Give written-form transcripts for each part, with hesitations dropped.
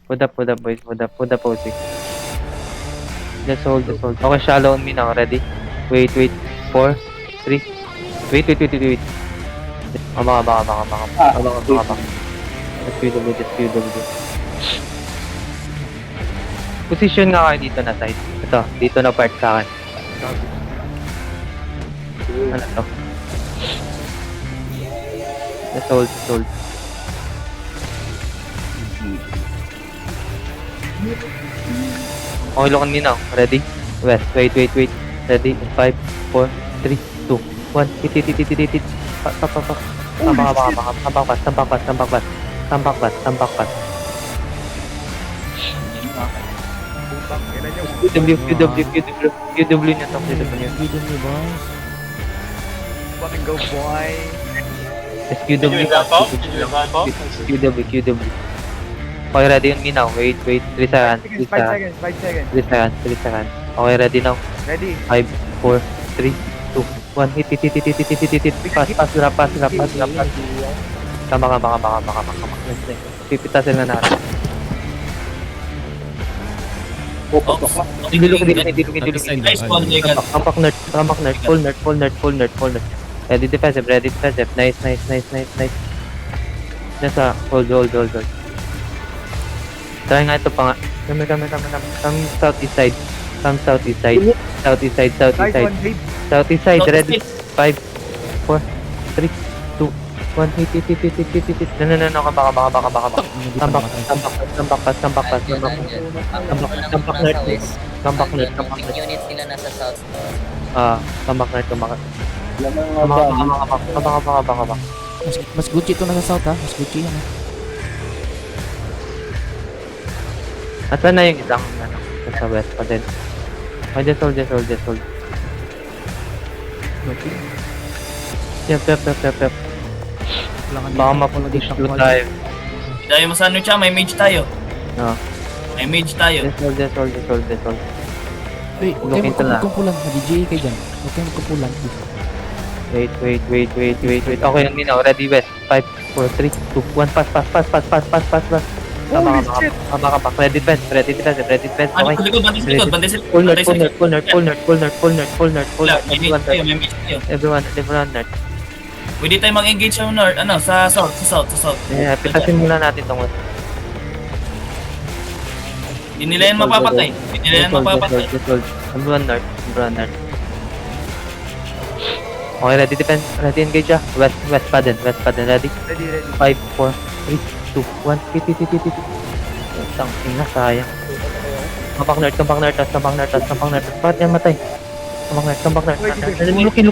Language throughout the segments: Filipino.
Put up, boys. Put up, OC. Just hold. Okay, shallow on me now. Ready? Wait. 4, 3. Wait. Abang. Just QW. Position nga kayo dito na side. Ito, dito na part sa akin. Ano to? Just hold. Okay, look on me now. Ready? West. Wait. Ready? 5, 4, 3, 2, 1. Hit. Pak. Tambak pas. QW nyo to. QW boys. Fucking go, boy. Yes, QW. Okay, ready on me now. Wait. 3 seconds. 5 seconds. Okay, ready now. Ready. 5, 4, 3, 2, 1. Hit. Pass. Tama. Pipitasin na natin. Dilugin. Tampak nerd. Full nerd. Ready defensive. Nice. Nasa, hold. Try nga ito pa nga. Kami. Come southeast side. Nice one, babe. Southeast side. Ready? 5, 4, 3, 2, 1. Hit. No. Baka. Tambak pas. Tambak nerd. Unit sila nasa south store. Tambak nerd. Baka. Mas Gucci ito nasa south ha. Mas Gucci yan ha. Asan na yung isang sa west pa din? Just hold. Yep. Baka mapulish ko tayo. Tayo mo sa ano siya, may mage tayo. No. Just hold. Wait, huwag kayo magkumpulan. Nag-GA kayo dyan. Huwag kayo magkumpulan. Wait. Okay, lang din ako. Ready, west. 5, 4, 3, 2, 1. Pass. Holy shit. Baka. Ready defense. Ano, Okay. likod, bandit. Full nerd. May mage tayo. Everyone nerd. Pwede tayo mag-engage sa north, sa south. Yeah, pitasin muna natin tong west. Hindi nila yan mapapatay. Just hold. Everyone nerd. Okay, ready defense. Ready engage ah. West pa din. Ready? Ready. 5, 4, 3, 2, 1. Hit. Tangina, sayang. Tambak nerd. Bakit yan matay? Tambak nerd. Looking.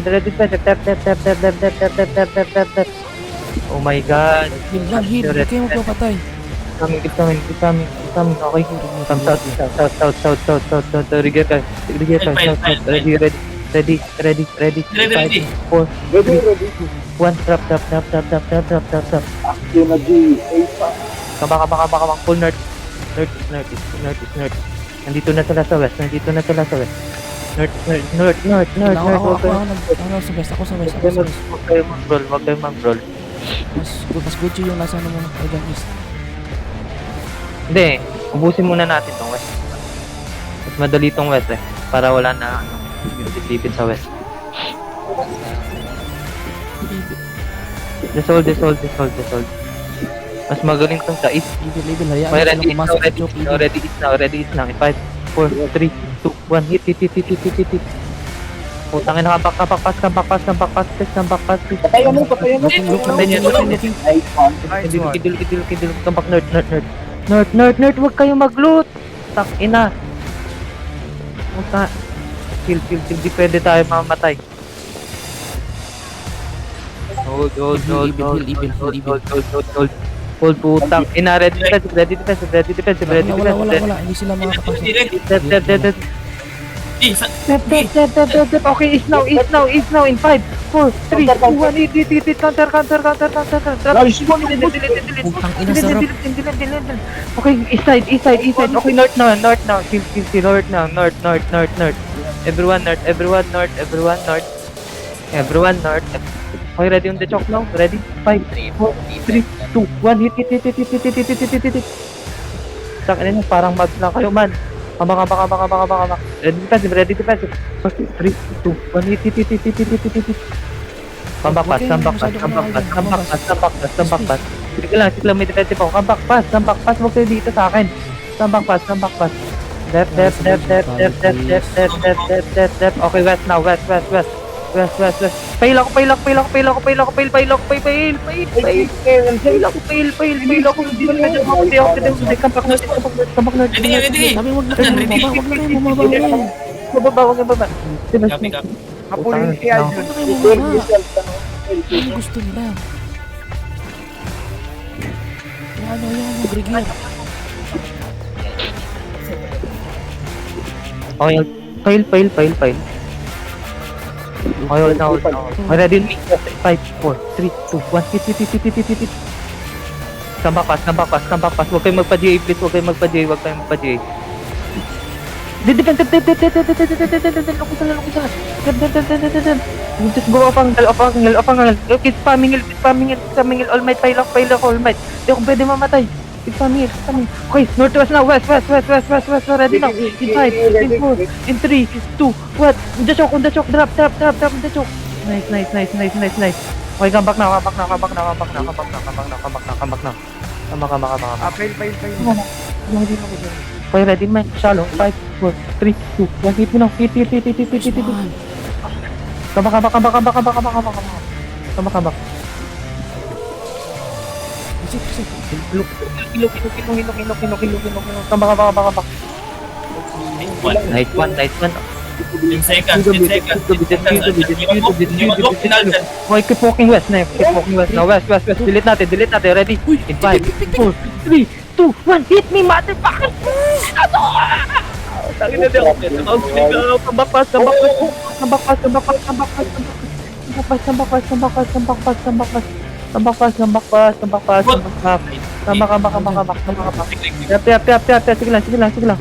Ready defense. Oh my god. Heal lang. Huwag kayo magpapatay. Keep coming. Okay. Come south. Rigger ka. Ready. 5, 4, 3, 1. Trap. Kabaka. Full nerd. Nerd. Nandito na sila sa west. Nerd. Ako sa west. Huwag kayo mag-roll. Mas Gucci yung nasa ano mo. Ayan east. Hindi, ubusin muna natin tong west. Mas madali tong west eh. Para wala na lipid sa west. Just hold. Mas magaling tong sa east. Level. Hayaan Okay, nyo ready silang pumasok sa joke. Ready is now. 5, 4, 3, 2, 1. Hit. Putangin na kapak pass. Kaya mo. Looking. Nice one. Kidul. Tambak nerd. Huwag kayo mag-loot. Ina. Puta. Kill. Di pwede tayo mamatay. Hold. Hold putang. Ina, ready defensive. Wala. Hindi sila makakapasok. Dead. Okay, is now. In 5, 4, 3, 2, 1. Hit. Counter. Putang ina sarap. Okay, east side. Okay, north now. Kill, north. Everyone north. Okay, ready on the chalk now. Ready? 5, 4, 3, 2, 1. Hit. Sakin na parang mag lang kayo, man. Kabak. Ready defensive. 3, 2, 1. Hit. Comeback pass. Sige lang, may defensive ako. Comeback pass. Huwag kayo dito sa akin. Comeback pass. Left. Okay, west now. West. Fail ako. Hindi Ready. Sabi, wag na kayo bumaba. Baba. Copy. Kapulin si Aljon. Wag na kayo bumaba. Ano gusto nila? Yan, Grigil. Okay, fail. Okay, hold na. Ready, 5, 4, 3, 2, 1. Hit. Comeback pass. Huwag kayong magpa-GA, please. Huwag kayong magpa-GA. Defensive. Just go off angle. Keep spamming heal. All might, fail ako, all might. Hindi ako pwede mamatay. Keep spamming heal. Okay, northwest now. West. Ready now. In 5, in 4, in 3, 2, 1. On the choke. Drop on the choke. Nice. Okay, come back now. Fail. Okay, ready, man. Shallow. 5, 4, 3, 2, 1. Hit mo na. Hit. Man. Kabak. Reset. Kilo. Kabak. Nice one. 10 seconds. Okay, keep walking west na. West. Delete natin. Ready? Uy, In 5, 4, 3, 2, 1. Hit me, motherfucker! Tangin na ako. Kambakpas. Sige lang.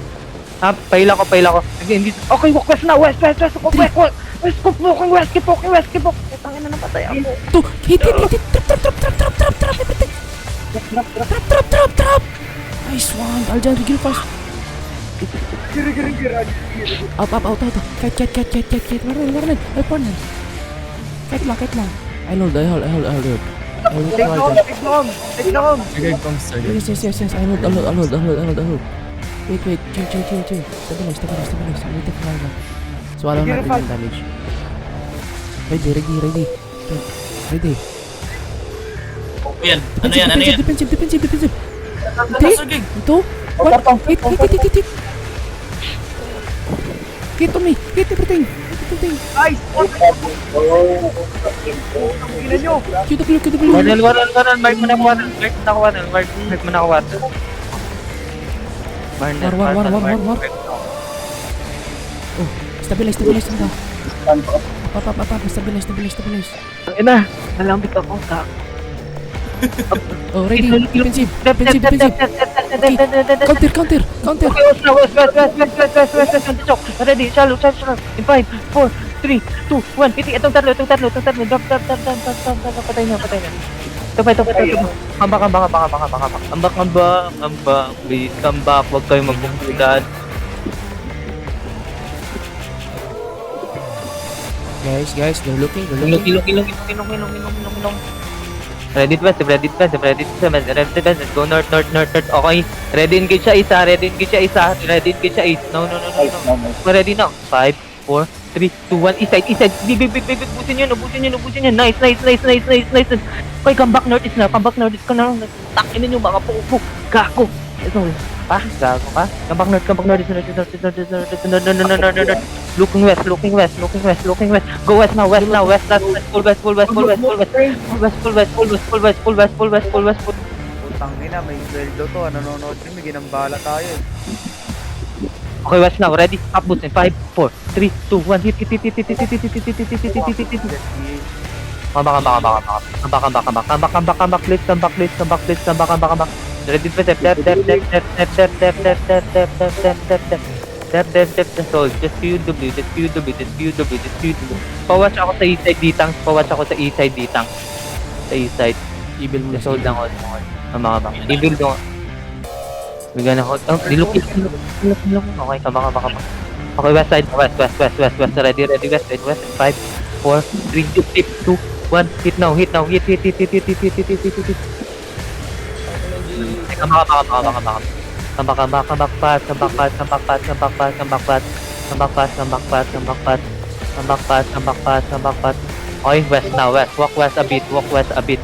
Pail ako. Hindi. Okay, west na. West. Keep walking west. Tangin na napatay ako. To, hit. Trap, everything. Trap. Nice one. Aljan, Grigil fast. Out. Kite. Warning. Warning. Kite lang. I hold. Take long. Yes. I hold. Wait. Chill. Stabilize. Wait for Aljan. Swallow natin yung damage. Ready. Ready. Yan. Ano yan? Defensive. Sige. Ito. What? Hit. Hit on me. Hit everything. Nice. Tingnan nyo. QW. Wanan. Mark mo na water. War. Oh, stabilize na. Apa. Stabilize. Ina, nalambit ako. Oh, ready. Defensive. Counter. Okay, west. Ready, shallow. In 5, 4, 3, 2, 1. Piti, itong tatlo. Drop. Patay na. Ito pa. Ambak. Please, come back. Huwag kayo magbubulan. Guys, they're looking. Ilong. Ready to best. Go north. Okay. Ready engage siya isa. No. Ready now. 5, 4, 3, 2, 1. East side. Big. Busin yun. Nice. Okay, come back north is na. Takin ninyo baka pupuk. Gago. Ito. Gago ka. Come back north is na. Looking west. Go west now. Full west. Putang ina, may sweldo to. Nanonood kami, ginambala tayo. Okay, west now. Ready? Up boots in 5, 4, 3, 2, 1. Hit. Comeback. Please. Ready to step. Dep the soul. Just QW, just QW, just QW, just QW. Pawatch ako sa east side ditang. Pawatch ako sa east side ditang. Sa east side. Evil mo na Just hold lang, hold lang, hold. Mga baka. Evil doon. Bigyan ako. Oh, nilukit. Okay, kama. Okay, west side. West. Ready. West side. 5, 4, 3, 2, 1. Hit now. Hit. Kama. Backpass. Okay, west now, west. Walk west a bit. Walk southwest a bit.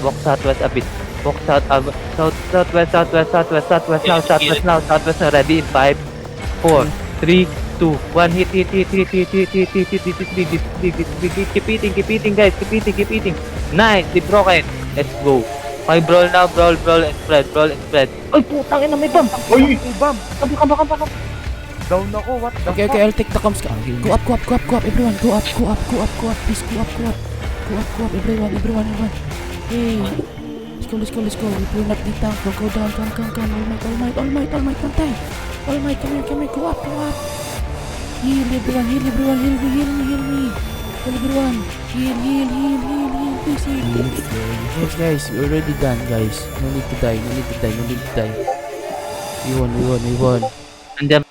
Walk southwest a bit. Walk southwest now. Southwest now. Ready in 5, 4, 3, 2, 1. Hit. Keep eating, guys. Keep eating. Nice, they broken. Let's go. Okay, brawl now, brawl and spread. Ay, putang ina, may bomb. Uy! Bam! Kaba. Down ako, what the Okay, fuck? I'll take the comms. Go up, everyone. Go up. Please, go up. Everyone. Hey. Let's go. If we're not the tank, we'll go down. Come. All might, come time. All might, come here. Go up. Heal everyone. Heal me. Everyone. Heal. Please heal. Yes, guys. We're already done, guys. No need to die. We won. And then